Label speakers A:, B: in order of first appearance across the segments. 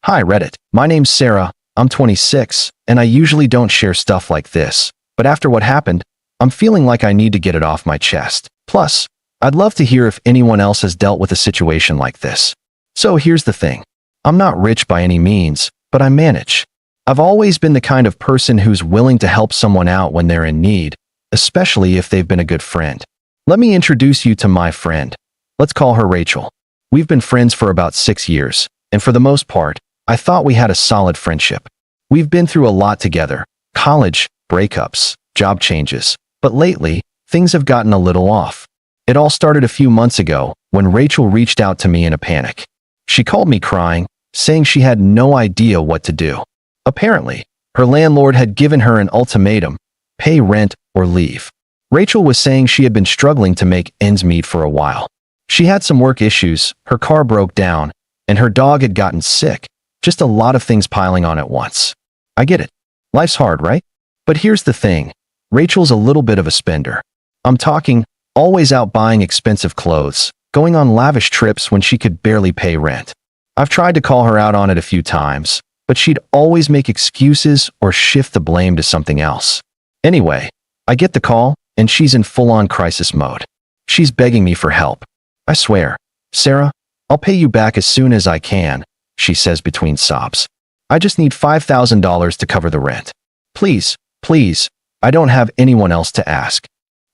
A: Hi Reddit, my name's Sarah, I'm 26, and I usually don't share stuff like this, but after what happened, I'm feeling like I need to get it off my chest. Plus, I'd love to hear if anyone else has dealt with a situation like this. So here's the thing. I'm not rich by any means, but I manage. I've always been the kind of person who's willing to help someone out when they're in need, especially if they've been a good friend. Let me introduce you to my friend. Let's call her Rachel. We've been friends for about 6 years, and for the most part, I thought we had a solid friendship. We've been through a lot together, college, breakups, job changes, but lately, things have gotten a little off. It all started a few months ago when Rachel reached out to me in a panic. She called me crying, saying she had no idea what to do. Apparently, her landlord had given her an ultimatum: pay rent or leave. Rachel was saying she had been struggling to make ends meet for a while. She had some work issues, her car broke down, and her dog had gotten sick. Just a lot of things piling on at once. I get it. Life's hard, right? But here's the thing. Rachel's a little bit of a spender. I'm talking, always out buying expensive clothes, going on lavish trips when she could barely pay rent. I've tried to call her out on it a few times, but she'd always make excuses or shift the blame to something else. Anyway, I get the call, and she's in full-on crisis mode. She's begging me for help. I swear, Sarah, I'll pay you back as soon as I can, she says between sobs. I just need $5,000 to cover the rent. Please, please, I don't have anyone else to ask.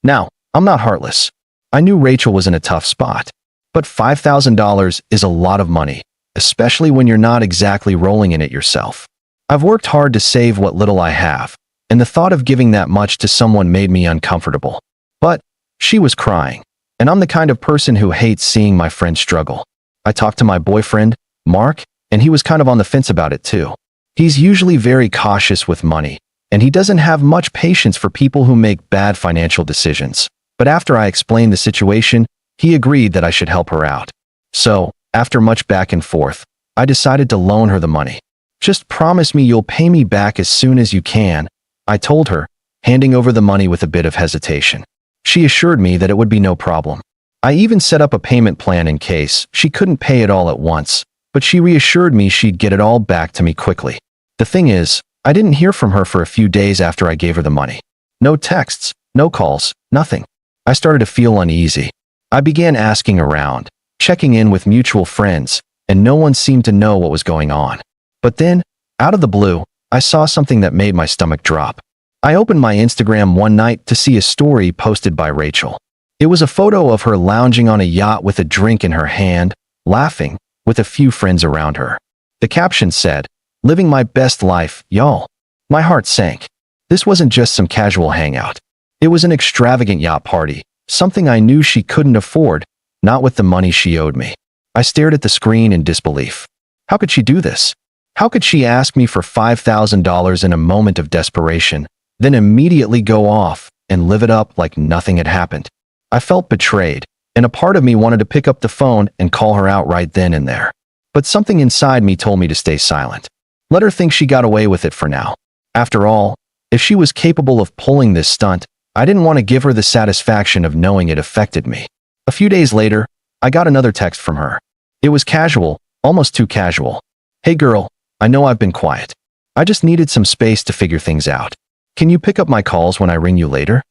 A: Now, I'm not heartless. I knew Rachel was in a tough spot. But $5,000 is a lot of money, especially when you're not exactly rolling in it yourself. I've worked hard to save what little I have, and the thought of giving that much to someone made me uncomfortable. But she was crying, and I'm the kind of person who hates seeing my friend struggle. I talked to my boyfriend, Mark, and he was kind of on the fence about it too. He's usually very cautious with money, and he doesn't have much patience for people who make bad financial decisions. But after I explained the situation, he agreed that I should help her out. So, after much back and forth, I decided to loan her the money. Just promise me you'll pay me back as soon as you can, I told her, handing over the money with a bit of hesitation. She assured me that it would be no problem. I even set up a payment plan in case she couldn't pay it all at once, but she reassured me she'd get it all back to me quickly. The thing is, I didn't hear from her for a few days after I gave her the money. No texts, no calls, nothing. I started to feel uneasy. I began asking around, checking in with mutual friends, and no one seemed to know what was going on. But then, out of the blue, I saw something that made my stomach drop. I opened my Instagram one night to see a story posted by Rachel. It was a photo of her lounging on a yacht with a drink in her hand, laughing, with a few friends around her. The caption said, "Living my best life, y'all." My heart sank. This wasn't just some casual hangout. It was an extravagant yacht party, something I knew she couldn't afford, not with the money she owed me. I stared at the screen in disbelief. How could she do this? How could she ask me for $5,000 in a moment of desperation, then immediately go off and live it up like nothing had happened? I felt betrayed, and a part of me wanted to pick up the phone and call her out right then and there. But something inside me told me to stay silent. Let her think she got away with it for now. After all, if she was capable of pulling this stunt, I didn't want to give her the satisfaction of knowing it affected me. A few days later, I got another text from her. It was casual, almost too casual. "Hey girl, I know I've been quiet. I just needed some space to figure things out. Can you pick up my calls when I ring you later?"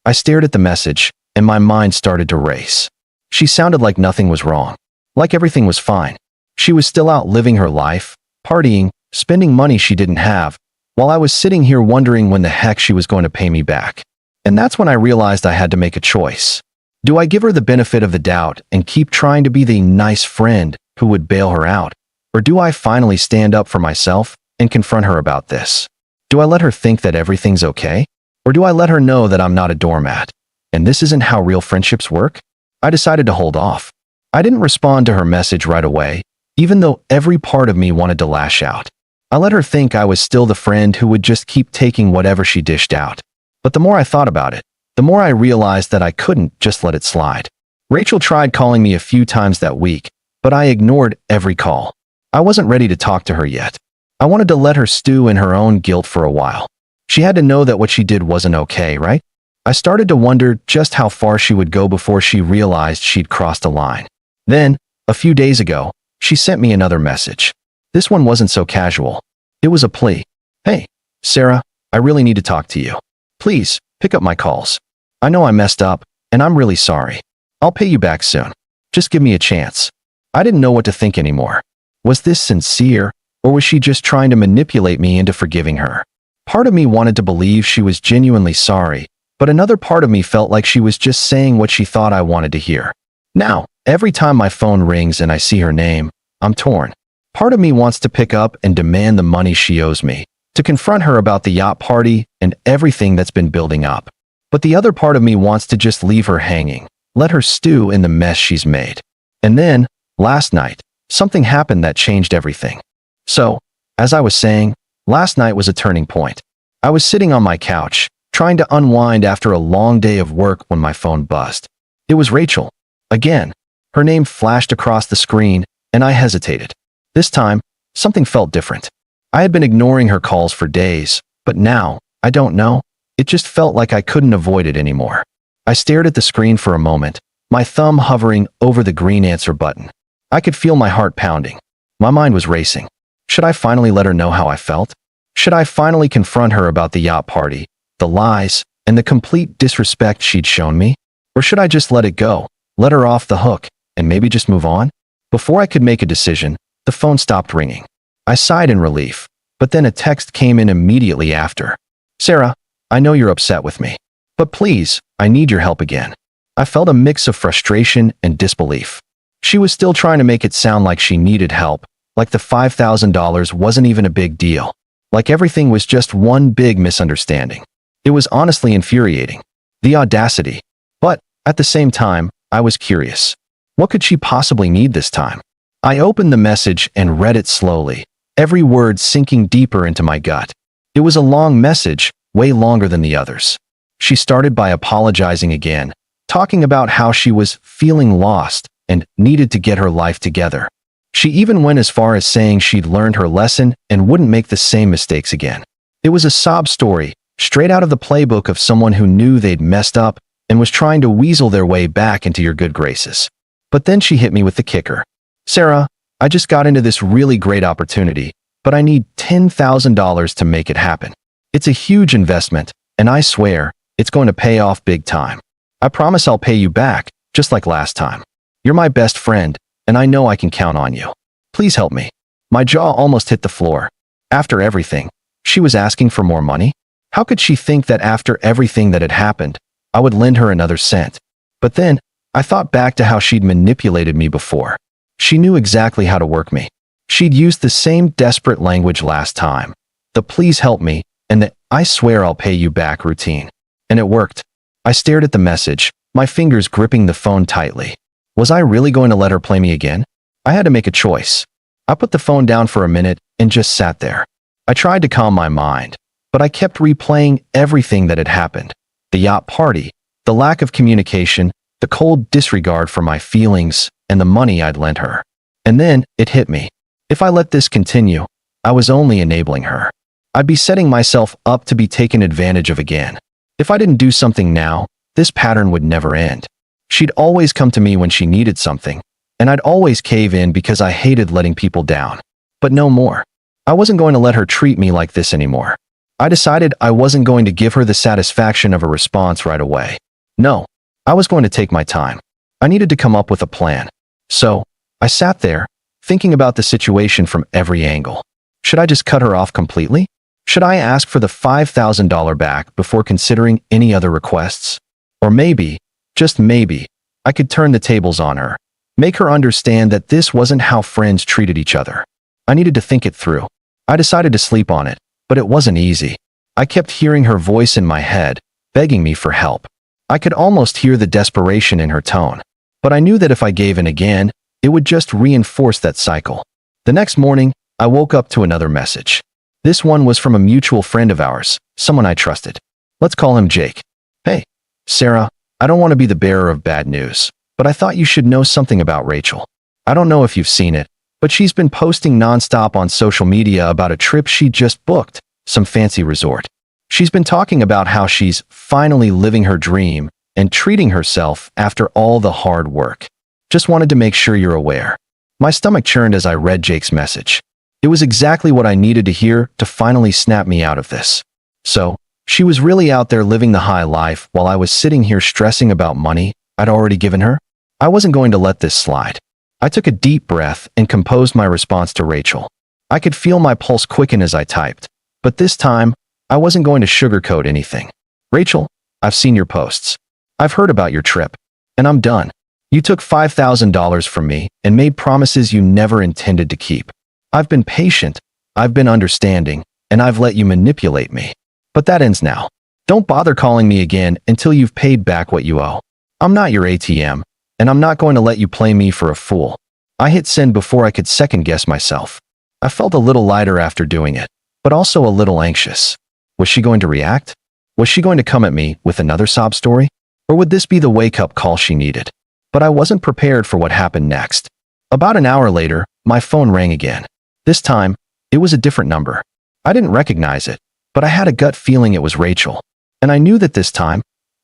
A: I stared at the message, and my mind started to race. She sounded like nothing was wrong, like everything was fine. She was still out living her life, partying, spending money she didn't have, while I was sitting here wondering when the heck she was going to pay me back. And that's when I realized I had to make a choice. Do I give her the benefit of the doubt and keep trying to be the nice friend who would bail her out? Or do I finally stand up for myself and confront her about this? Do I let her think that everything's okay? Or do I let her know that I'm not a doormat, and this isn't how real friendships work? I decided to hold off. I didn't respond to her message right away, even though every part of me wanted to lash out. I let her think I was still the friend who would just keep taking whatever she dished out. But the more I thought about it, the more I realized that I couldn't just let it slide. Rachel tried calling me a few times that week, but I ignored every call. I wasn't ready to talk to her yet. I wanted to let her stew in her own guilt for a while. She had to know that what she did wasn't okay, right? I started to wonder just how far she would go before she realized she'd crossed a line. Then, a few days ago, she sent me another message. This one wasn't so casual. It was a plea. Hey, Sarah, I really need to talk to you. Please, pick up my calls. I know I messed up, and I'm really sorry. I'll pay you back soon. Just give me a chance. I didn't know what to think anymore. Was this sincere, or was she just trying to manipulate me into forgiving her? Part of me wanted to believe she was genuinely sorry, but another part of me felt like she was just saying what she thought I wanted to hear. Now, every time my phone rings and I see her name, I'm torn. Part of me wants to pick up and demand the money she owes me, to confront her about the yacht party and everything that's been building up. But the other part of me wants to just leave her hanging, let her stew in the mess she's made. And then, last night, something happened that changed everything. So, as I was saying, last night was a turning point. I was sitting on my couch, trying to unwind after a long day of work when my phone buzzed. It was Rachel. Again. Her name flashed across the screen, and I hesitated. This time, something felt different. I had been ignoring her calls for days, but now, I don't know, it just felt like I couldn't avoid it anymore. I stared at the screen for a moment, my thumb hovering over the green answer button. I could feel my heart pounding. My mind was racing. Should I finally let her know how I felt? Should I finally confront her about the yacht party, the lies, and the complete disrespect she'd shown me? Or should I just let it go, let her off the hook, and maybe just move on? Before I could make a decision, the phone stopped ringing. I sighed in relief, but then a text came in immediately after. Sarah, I know you're upset with me, but please, I need your help again. I felt a mix of frustration and disbelief. She was still trying to make it sound like she needed help, like the $5,000 wasn't even a big deal, like everything was just one big misunderstanding. It was honestly infuriating. The audacity. But, at the same time, I was curious. What could she possibly need this time? I opened the message and read it slowly, every word sinking deeper into my gut. It was a long message, way longer than the others. She started by apologizing again, talking about how she was feeling lost and needed to get her life together. She even went as far as saying she'd learned her lesson and wouldn't make the same mistakes again. It was a sob story, straight out of the playbook of someone who knew they'd messed up and was trying to weasel their way back into your good graces. But then she hit me with the kicker. Sarah, I just got into this really great opportunity, but I need $10,000 to make it happen. It's a huge investment, and I swear, it's going to pay off big time. I promise I'll pay you back, just like last time. You're my best friend, and I know I can count on you. Please help me. My jaw almost hit the floor. After everything, she was asking for more money? How could she think that after everything that had happened, I would lend her another cent? But then, I thought back to how she'd manipulated me before. She knew exactly how to work me. She'd used the same desperate language last time. The please help me, and the I swear I'll pay you back routine. And it worked. I stared at the message, my fingers gripping the phone tightly. Was I really going to let her play me again? I had to make a choice. I put the phone down for a minute and just sat there. I tried to calm my mind, but I kept replaying everything that had happened. The yacht party, the lack of communication, the cold disregard for my feelings, and the money I'd lent her. And then, it hit me. If I let this continue, I was only enabling her. I'd be setting myself up to be taken advantage of again. If I didn't do something now, this pattern would never end. She'd always come to me when she needed something, and I'd always cave in because I hated letting people down. But no more. I wasn't going to let her treat me like this anymore. I decided I wasn't going to give her the satisfaction of a response right away. No, I was going to take my time. I needed to come up with a plan. So, I sat there, thinking about the situation from every angle. Should I just cut her off completely? Should I ask for the $5,000 back before considering any other requests? Or maybe, just maybe, I could turn the tables on her, make her understand that this wasn't how friends treated each other. I needed to think it through. I decided to sleep on it, but it wasn't easy. I kept hearing her voice in my head, begging me for help. I could almost hear the desperation in her tone. But I knew that if I gave in again, it would just reinforce that cycle. The next morning, I woke up to another message. This one was from a mutual friend of ours, someone I trusted. Let's call him Jake. Hey, Sarah, I don't want to be the bearer of bad news, but I thought you should know something about Rachel. I don't know if you've seen it, but she's been posting nonstop on social media about a trip she just booked, some fancy resort. She's been talking about how she's finally living her dream and treating herself after all the hard work. Just wanted to make sure you're aware. My stomach churned as I read Jake's message. It was exactly what I needed to hear to finally snap me out of this. So, she was really out there living the high life while I was sitting here stressing about money I'd already given her? I wasn't going to let this slide. I took a deep breath and composed my response to Rachel. I could feel my pulse quicken as I typed, but this time, I wasn't going to sugarcoat anything. Rachel, I've seen your posts. I've heard about your trip, and I'm done. You took $5,000 from me and made promises you never intended to keep. I've been patient, I've been understanding, and I've let you manipulate me. But that ends now. Don't bother calling me again until you've paid back what you owe. I'm not your ATM, and I'm not going to let you play me for a fool. I hit send before I could second-guess myself. I felt a little lighter after doing it, but also a little anxious. Was she going to react? Was she going to come at me with another sob story? Or would this be the wake-up call she needed? But I wasn't prepared for what happened next. About an hour later, my phone rang again. This time, it was a different number. I didn't recognize it, but I had a gut feeling it was Rachel. And I knew that this time,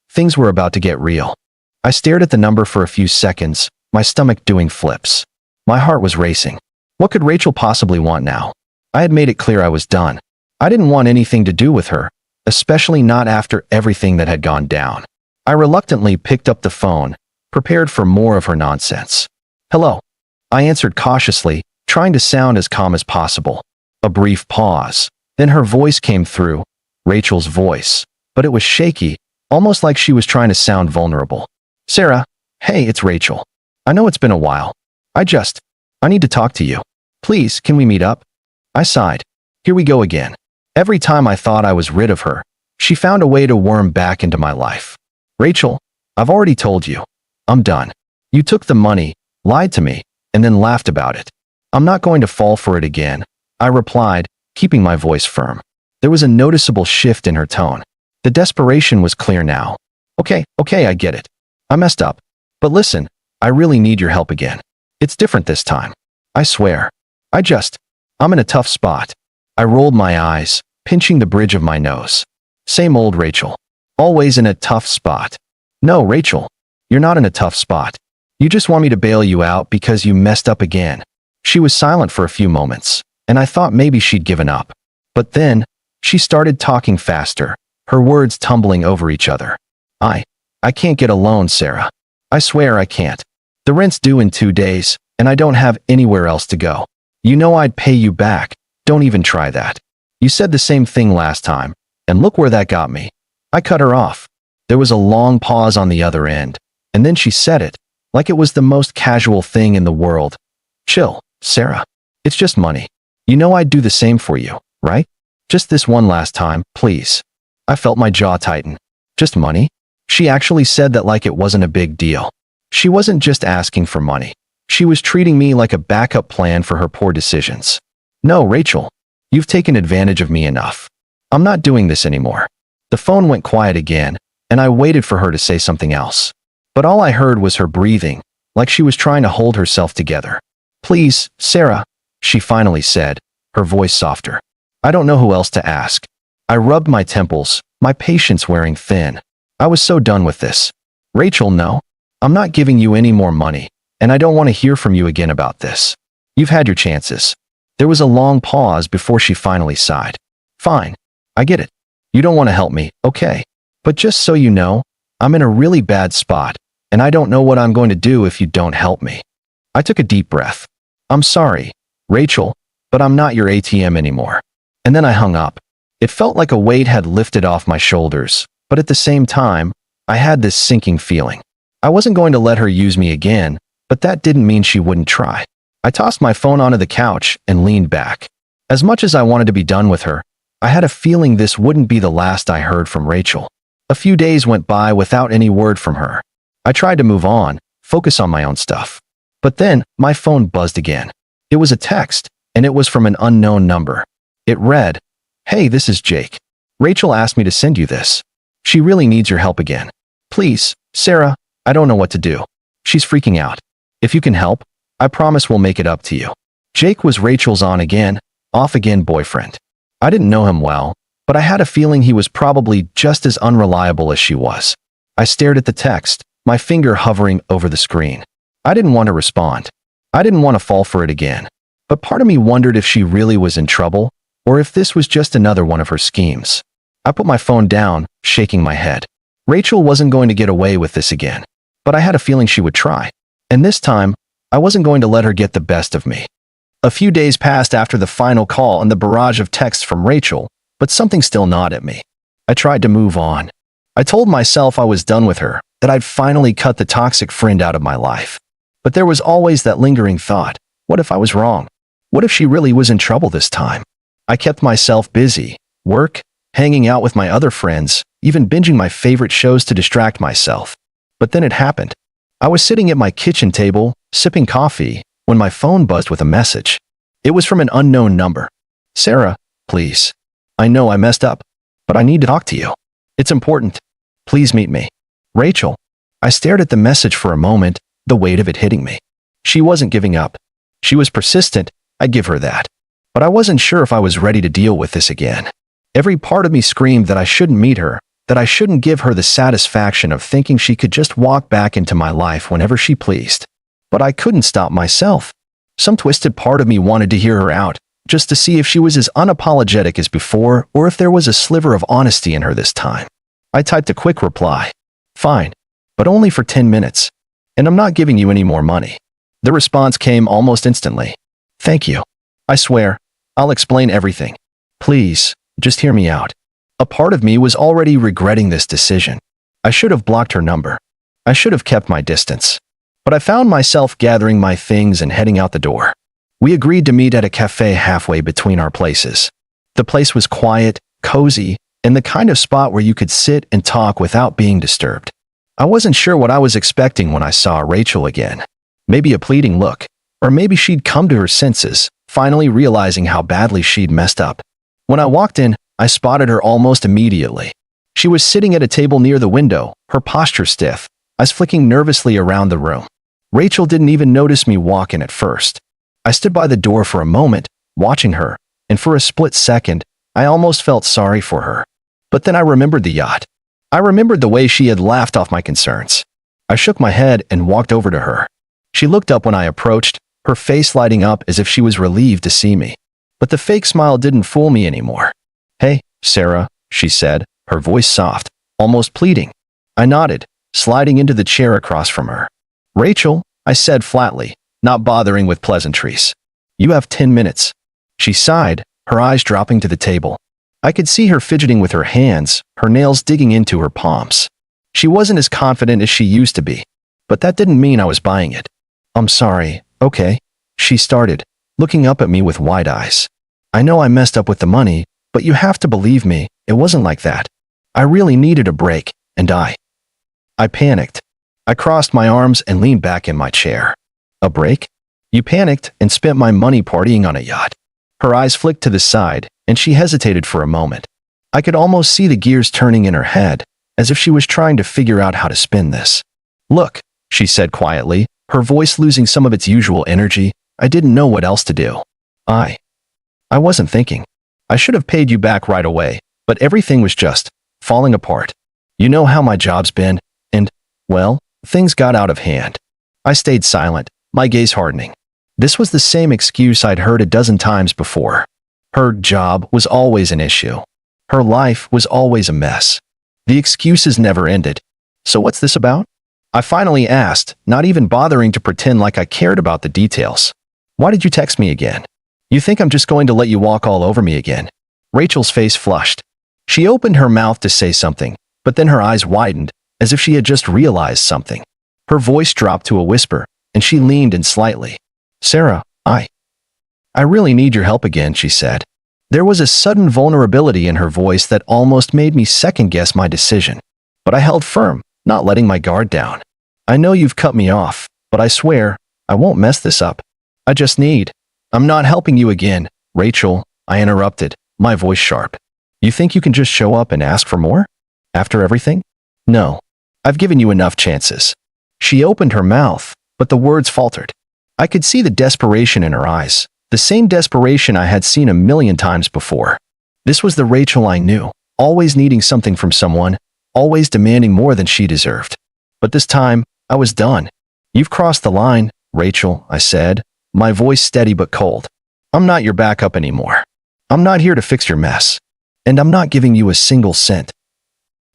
A: things were about to get real. I stared at the number for a few seconds, my stomach doing flips. My heart was racing. What could Rachel possibly want now? I had made it clear I was done. I didn't want anything to do with her, especially not after everything that had gone down. I reluctantly picked up the phone, prepared for more of her nonsense. Hello. I answered cautiously, trying to sound as calm as possible. A brief pause. Then her voice came through, Rachel's voice, but it was shaky, almost like she was trying to sound vulnerable. Sarah, hey, it's Rachel. I know it's been a while. I need to talk to you. Please, can we meet up? I sighed. Here we go again. Every time I thought I was rid of her, she found a way to worm back into my life. Rachel, I've already told you. I'm done. You took the money, lied to me, and then laughed about it. I'm not going to fall for it again, I replied, keeping my voice firm. There was a noticeable shift in her tone. The desperation was clear now. Okay, I get it. I messed up. But listen, I really need your help again. It's different this time. I swear. I'm in a tough spot. I rolled my eyes, pinching the bridge of my nose. Same old Rachel. Always in a tough spot. No, Rachel. You're not in a tough spot. You just want me to bail you out because you messed up again. She was silent for a few moments, and I thought maybe she'd given up. But then, she started talking faster, her words tumbling over each other. I can't get a loan, Sarah. I swear I can't. The rent's due in 2 days, and I don't have anywhere else to go. You know I'd pay you back. Don't even try that. You said the same thing last time, and look where that got me. I cut her off. There was a long pause on the other end, and then she said it, like it was the most casual thing in the world. Chill, Sarah. It's just money. You know I'd do the same for you, right? Just this one last time, please. I felt my jaw tighten. Just money? She actually said that like it wasn't a big deal. She wasn't just asking for money. She was treating me like a backup plan for her poor decisions. No, Rachel. You've taken advantage of me enough. I'm not doing this anymore. The phone went quiet again, and I waited for her to say something else. But all I heard was her breathing, like she was trying to hold herself together. Please, Sarah, she finally said, her voice softer. I don't know who else to ask. I rubbed my temples, my patience wearing thin. I was so done with this. Rachel, no. I'm not giving you any more money, and I don't want to hear from you again about this. You've had your chances. There was a long pause before she finally sighed. Fine. I get it. You don't want to help me, okay. But just so you know, I'm in a really bad spot, and I don't know what I'm going to do if you don't help me. I took a deep breath. I'm sorry, Rachel, but I'm not your ATM anymore. And then I hung up. It felt like a weight had lifted off my shoulders, but at the same time, I had this sinking feeling. I wasn't going to let her use me again, but that didn't mean she wouldn't try. I tossed my phone onto the couch and leaned back. As much as I wanted to be done with her, I had a feeling this wouldn't be the last I heard from Rachel. A few days went by without any word from her. I tried to move on, focus on my own stuff. But then, my phone buzzed again. It was a text, and it was from an unknown number. It read, "Hey, this is Jake. Rachel asked me to send you this. She really needs your help again. Please, Sarah, I don't know what to do. She's freaking out. If you can help, I promise we'll make it up to you." Jake was Rachel's on-again, off-again boyfriend. I didn't know him well, but I had a feeling he was probably just as unreliable as she was. I stared at the text, my finger hovering over the screen. I didn't want to respond. I didn't want to fall for it again. But part of me wondered if she really was in trouble, or if this was just another one of her schemes. I put my phone down, shaking my head. Rachel wasn't going to get away with this again, but I had a feeling she would try. And this time, I wasn't going to let her get the best of me. A few days passed after the final call and the barrage of texts from Rachel, but something still gnawed at me. I tried to move on. I told myself I was done with her, that I'd finally cut the toxic friend out of my life. But there was always that lingering thought, what if I was wrong? What if she really was in trouble this time? I kept myself busy, work, hanging out with my other friends, even binging my favorite shows to distract myself. But then it happened. I was sitting at my kitchen table, sipping coffee, when my phone buzzed with a message. It was from an unknown number. "Sarah, please. I know I messed up, but I need to talk to you. It's important. Please meet me. Rachel." I stared at the message for a moment, the weight of it hitting me. She wasn't giving up. She was persistent, I'd give her that. But I wasn't sure if I was ready to deal with this again. Every part of me screamed that I shouldn't meet her, that I shouldn't give her the satisfaction of thinking she could just walk back into my life whenever she pleased. But I couldn't stop myself. Some twisted part of me wanted to hear her out, just to see if she was as unapologetic as before or if there was a sliver of honesty in her this time. I typed a quick reply. "Fine, but only for 10 minutes. And I'm not giving you any more money." The response came almost instantly. "Thank you. I swear, I'll explain everything. Please, just hear me out." A part of me was already regretting this decision. I should have blocked her number. I should have kept my distance. But I found myself gathering my things and heading out the door. We agreed to meet at a cafe halfway between our places. The place was quiet, cozy, and the kind of spot where you could sit and talk without being disturbed. I wasn't sure what I was expecting when I saw Rachel again. Maybe a pleading look, or maybe she'd come to her senses, finally realizing how badly she'd messed up. When I walked in, I spotted her almost immediately. She was sitting at a table near the window, her posture stiff, eyes flicking nervously around the room. Rachel didn't even notice me walk in at first. I stood by the door for a moment, watching her, and for a split second, I almost felt sorry for her. But then I remembered the yacht. I remembered the way she had laughed off my concerns. I shook my head and walked over to her. She looked up when I approached, her face lighting up as if she was relieved to see me. But the fake smile didn't fool me anymore. "Hey, Sarah," she said, her voice soft, almost pleading. I nodded, sliding into the chair across from her. "Rachel," I said flatly, not bothering with pleasantries. "You have 10 minutes. She sighed, her eyes dropping to the table. I could see her fidgeting with her hands, her nails digging into her palms. She wasn't as confident as she used to be, but that didn't mean I was buying it. "I'm sorry, okay," she started, looking up at me with wide eyes. "I know I messed up with the money, but you have to believe me, it wasn't like that. I really needed a break, and I panicked. I crossed my arms and leaned back in my chair. "A break? You panicked and spent my money partying on a yacht." Her eyes flicked to the side, and she hesitated for a moment. I could almost see the gears turning in her head, as if she was trying to figure out how to spin this. "Look," she said quietly, her voice losing some of its usual energy. I didn't know what else to do. I wasn't thinking. I should have paid you back right away, but everything was just falling apart. You know how my job's been, and, well, things got out of hand." I stayed silent, my gaze hardening. This was the same excuse I'd heard a dozen times before. Her job was always an issue. Her life was always a mess. The excuses never ended. "So what's this about?" I finally asked, not even bothering to pretend like I cared about the details. "Why did you text me again? You think I'm just going to let you walk all over me again?" Rachel's face flushed. She opened her mouth to say something, but then her eyes widened, as if she had just realized something. Her voice dropped to a whisper, and she leaned in slightly. "Sarah, I really need your help again," she said. There was a sudden vulnerability in her voice that almost made me second-guess my decision. But I held firm, not letting my guard down. "I know you've cut me off, but I swear, I won't mess this up. I just need—" "I'm not helping you again, Rachel," I interrupted, my voice sharp. "You think you can just show up and ask for more? After everything? No. I've given you enough chances." She opened her mouth, but the words faltered. I could see the desperation in her eyes, the same desperation I had seen a million times before. This was the Rachel I knew, always needing something from someone, always demanding more than she deserved. But this time, I was done. "You've crossed the line, Rachel," I said, my voice steady but cold. I'm not your backup anymore. I'm not here to fix your mess. And I'm not giving you a single cent."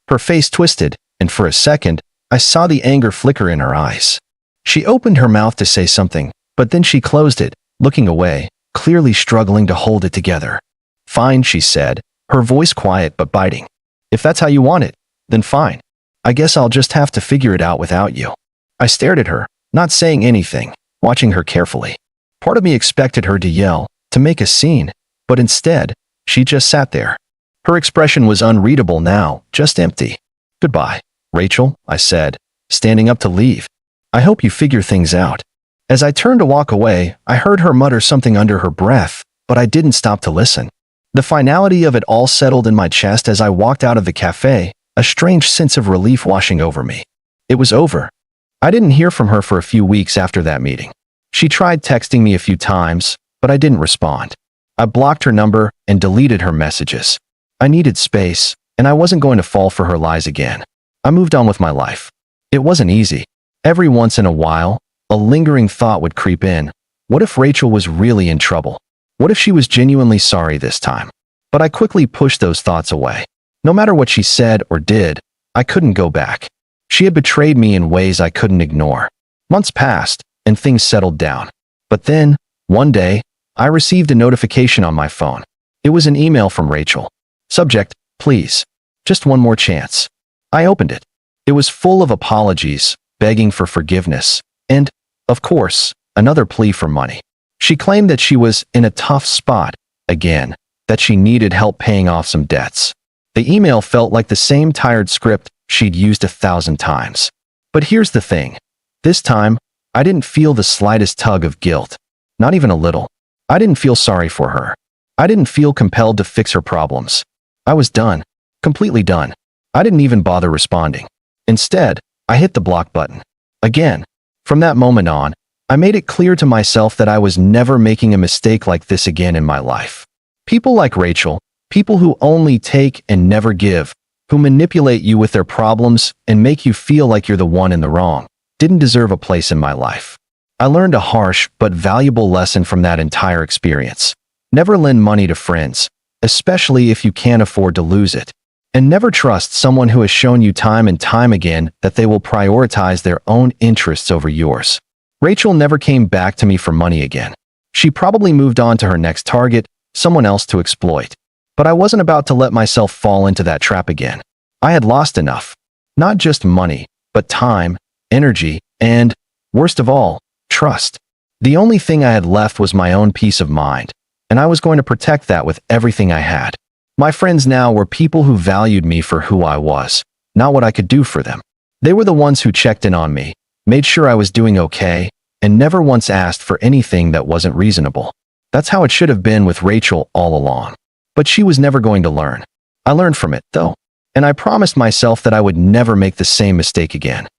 A: Her face twisted, and for a second, I saw the anger flicker in her eyes. She opened her mouth to say something, but then she closed it, looking away, clearly struggling to hold it together. "Fine," she said, her voice quiet but biting. "If that's how you want it, then fine. I guess I'll just have to figure it out without you." I stared at her, not saying anything, watching her carefully. Part of me expected her to yell, to make a scene, but instead, she just sat there. Her expression was unreadable now, just empty. "Goodbye, Rachel," I said, standing up to leave. "I hope you figure things out." As I turned to walk away, I heard her mutter something under her breath, but I didn't stop to listen. The finality of it all settled in my chest as I walked out of the cafe, a strange sense of relief washing over me. It was over. I didn't hear from her for a few weeks after that meeting. She tried texting me a few times, but I didn't respond. I blocked her number and deleted her messages. I needed space, and I wasn't going to fall for her lies again. I moved on with my life. It wasn't easy. Every once in a while, a lingering thought would creep in. What if Rachel was really in trouble? What if she was genuinely sorry this time? But I quickly pushed those thoughts away. No matter what she said or did, I couldn't go back. She had betrayed me in ways I couldn't ignore. Months passed, and things settled down. But then, one day, I received a notification on my phone. It was an email from Rachel. Subject, "Please. Just one more chance." I opened it. It was full of apologies, begging for forgiveness, and, of course, another plea for money. She claimed that she was in a tough spot, again, that she needed help paying off some debts. The email felt like the same tired script she'd used 1,000 times. But here's the thing. This time, I didn't feel the slightest tug of guilt. Not even a little. I didn't feel sorry for her. I didn't feel compelled to fix her problems. I was done. Completely done. I didn't even bother responding. Instead, I hit the block button. Again. From that moment on, I made it clear to myself that I was never making a mistake like this again in my life. People like Rachel, people who only take and never give, who manipulate you with their problems and make you feel like you're the one in the wrong, didn't deserve a place in my life. I learned a harsh but valuable lesson from that entire experience. Never lend money to friends, especially if you can't afford to lose it. And never trust someone who has shown you time and time again that they will prioritize their own interests over yours. Rachel never came back to me for money again. She probably moved on to her next target, someone else to exploit. But I wasn't about to let myself fall into that trap again. I had lost enough. Not just money, but time, energy, and, worst of all, trust. The only thing I had left was my own peace of mind, and I was going to protect that with everything I had. My friends now were people who valued me for who I was, not what I could do for them. They were the ones who checked in on me, made sure I was doing okay, and never once asked for anything that wasn't reasonable. That's how it should have been with Rachel all along. But she was never going to learn. I learned from it, though, and I promised myself that I would never make the same mistake again.